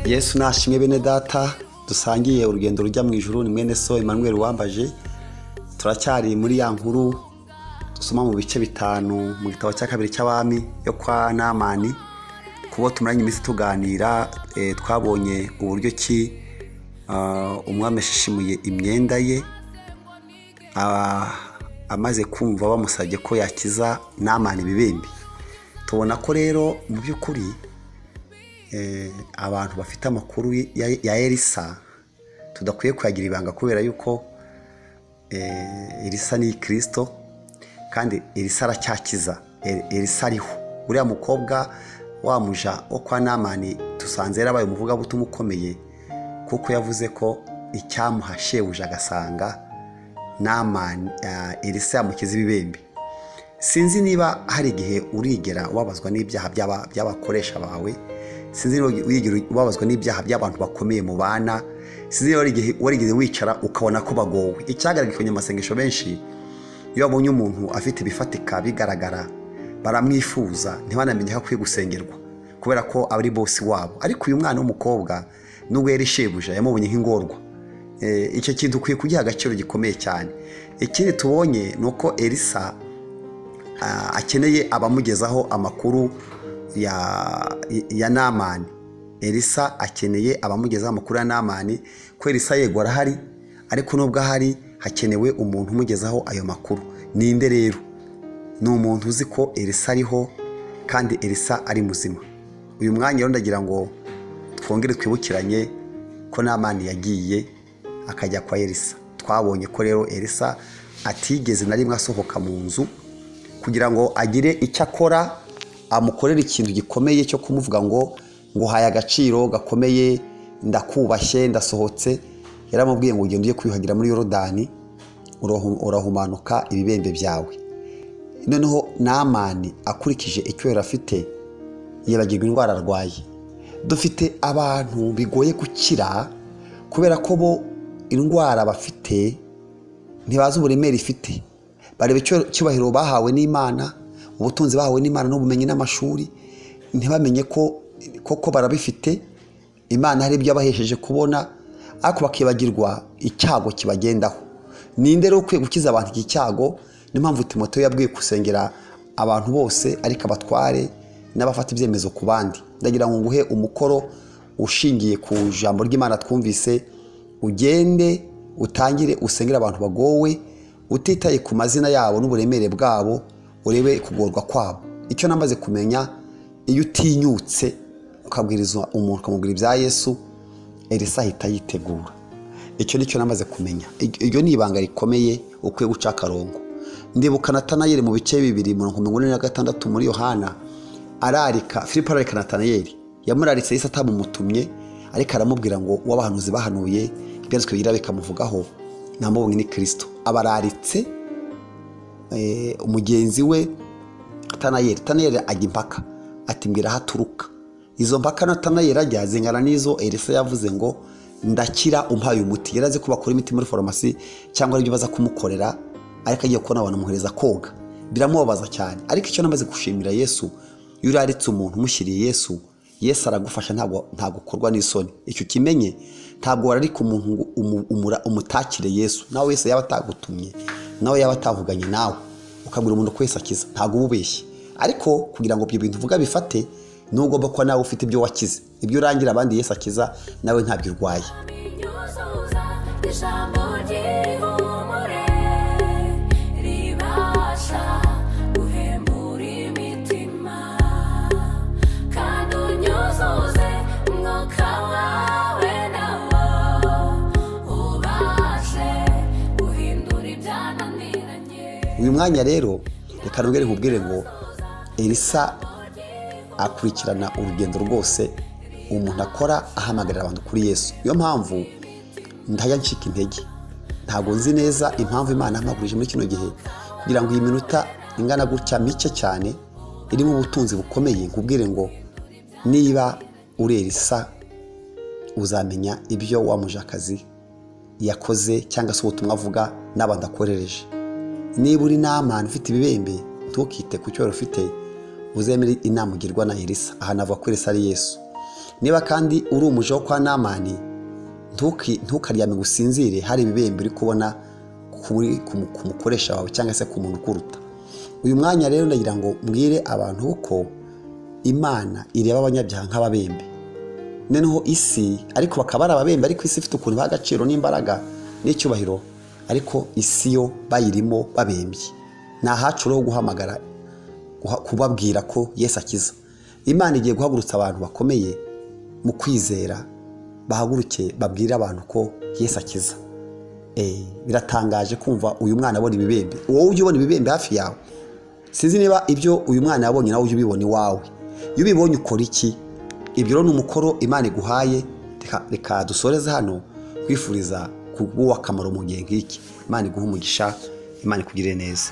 Yesu nashimwe bene data dusangiye urugendo rujya mu ijuru. Ni mwene so Emmanuel Wambaje. Turacyari muri ya nkuru dusoma mu bice bitanu mu gitabo cya kabiri cy'abami yo kwa Namani. Kubo tumaranye iminsi tuganira, twabonye uburyo ki umwami ashishimuye imyenda ye, amaze kumva bamusabye ko yakiza Namani ibibembe. Tubona ko rero mu by'ukuri abantu bafite amakuru ya Elisa tudakwiye kuyagira ibanga, kubera yuko Elisa ni Kristo kandi Elisa aracyakiza. Elisa ariho. Uriya mukobwa wa muja wo kwa Namani tusanze yarabaye umuvuga butumwa ukomeye, kuko yavuze ko icyamuha shebuja agasanga Namani Elisa yamukiza ibibembe. Sinzi niba hari igihe urigera wabazwa n'ibyaha by'abakoresha bawe. Sinzi niba urigera wabazwa n'ibyaha by'abantu bakomeye mu bana. Sinzi niba warigeze wicara ukabona ko bagowe. Icyagaragaye ku nyamasengesho benshi, iyo babonye umuntu afite ibifatika bigaragara baramwifuza, ntibanamenye ko akwiye gusengerwa kubera ko ari bosi wabo. Ariko uyu mwana w'umukobwa nubwo yari shebuja yamubonye nk'ingorwa. Icyo kintu ukwiye kugiha agaciro gikomeye cyane. Ikindi tubonye ni uko Elisa akeneye abamugezaho amakuru ya Namani. Elisa akeneye abamugezaho amakuru ya Namani, ko Elisa yego arahari, ariko nubwo ahari hakenewe umuntu umugezaho ayo makuru. Ninde rero? Ni umuntu uzi ko Elisa ariho kandi Elisa ari muzima. Uyu mwanya rero ndagira ngo twongere twibukiranye ko Namani yagiye akajya kwa Elisa. Twabonye ko rero Elisa atigeze na rimwe asohoka mu nzu kugira ngo agire icyo akora, amukorera ikintu gikomeye cyo kumuvuga ngo haye agaciro gakomeye, ndakubashye, ndasohotse. Yaramubwiye ngo ugende ujye kwiyuhagira muri Yorodani, urahumanuka ibibembe byawe. Noneho Namani akurikije icyo yari afite yibagirwa indwara arwaye. Dufite abantu bigoye gukira kubera ko bo indwara bafite ntibazi uburemere ifite. Bareba icyubahiro bahawe n'Imana, ubutunzi bahawe n'Imana n'ubumenyi n'amashuri, ntibamenye ko koko barabifite. Imana hari ibyo abahesheje kubona, ariko bakibagirwa icyago kibagendaho. Ninde rero ukwiye gukiza abantu iki cyago? Ni mpamvu Timoteyo yabwiye gusengera abantu bose, ariko abatware n'abafata ibyemezo ku bandi. Ndagira ngo nguhe umukoro ushingiye ku jambo ry'Imana twumvise. Ugende utangire usengera abantu bagowe, utitaye ku mazina yabo n'uburemere bwabo, urebe kugorwa kwabo. Icyo namaze kumenya, iyo utinyutse ukabwiriza umuntu ukamubwira ibya Yesu, Elisa ahita yitegura. Icyo nicyo namaze kumenya. Iryo ni ibanga rikomeye ukwiye guca akarongo. Ndibuka Natanayeli mu bice 2:46 muri Yohana ararika Filipo, ararika Natanayeli. Yamuraritse Yesu atamutumye, ariko aramubwira ngo wabahanuzi bahanuye ibyanditswe bigira bikamuvugaho namubonye ni Kristo. Abararitse umugenzi we Natanayeli ajya impaka, ati mbwira haturuka. Izo mpaka Natanayeli ajya zingana n'izo Elisa yavuze ngo ndakira umpaye umuti. Yaraze ko bakora imiti muri farumasi cyangwa ibyo baza kumukorera, ariko agiye kubona abantu muhereza koga. Biramubabaza cyane. Ariko icyo namaze gushimira Yesu, iyo uraritse umuntu umushyiriye Yesu, Yesu aragufasha, ntabwo ukorwa n'isoni. Icyo kimenye, ntabwo wararika umuntu umutakire Yesu. Nawe Yesu yaba atagutumye, nawe yaba atavuganye nawe, ukabwira umuntu ko Yesu akiza, ntabwo ububeshye. Ariko kugira ngo ibyo bintu uvuga bifate, nugomba kuba nawe ufite ibyo wakize. Ibyo urangira abandi Yesu akiza, nawe ntabyo urwaye. Uyu mwanya rero reka nongere nkubwire ngo Elisa akurikirana urugendo rwose umuntu akora ahamagarira abantu kuri Yesu. Iyo mpamvu ndajya ncika intege. Ntabwo nzi neza impamvu Imana yampagurije muri kino gihe kugira ngo iyi minota ingana gutya mike cyane irimo ubutunzi bukomeye nkubwire ngo niba uri Elisa uzamenya ibyo wa mujakazi yakoze cyangwa se ubutumwa avuga n'abandi akorereje. Niba uri Namani ufite ibibembe, ntukite ku cyo ufite, uzemere inama ugirwa na Elisa. Aha navuga ko Elisa ari Yesu. niba kandi uri umuja wo kwa Namani ntukaryame gusinzire hari ibibembe uri kubona ku mukoresha wawe cyangwa se ku muntu ukuruta. Uyu mwanya rero ndagira ngo mbwire abantu uko Imana ireba abanyabyaha nk'ababembe, noneho isi ariko bakaba ari ababembe, ariko isi ifite ukuntu bagaciro n'imbaraga n'icyubahiro, ariko isi yo bayirimo babembye. Nahacu rero guhamagara kubabwira ko Yesu akiza. Imana igiye guhagurutsa abantu bakomeye mu kwizera, bahaguruke babwire abantu ko Yesu akiza. Biratangaje kumva uyu mwana abona ibibembe. Wowe ujye ubona ibibembe hafi yawe? Sinzi niba ibyo uyu mwana yabonye nawe ujye ubibona iwawe. Iyo ubibonye ukora iki? Ibyo ni umukoro Imana iguhaye. Reka dusoreze hano kwifuriza kuguha akamaro mu gihe nk'iki. Imana iguhe umugisha, Imana ikugirire neza.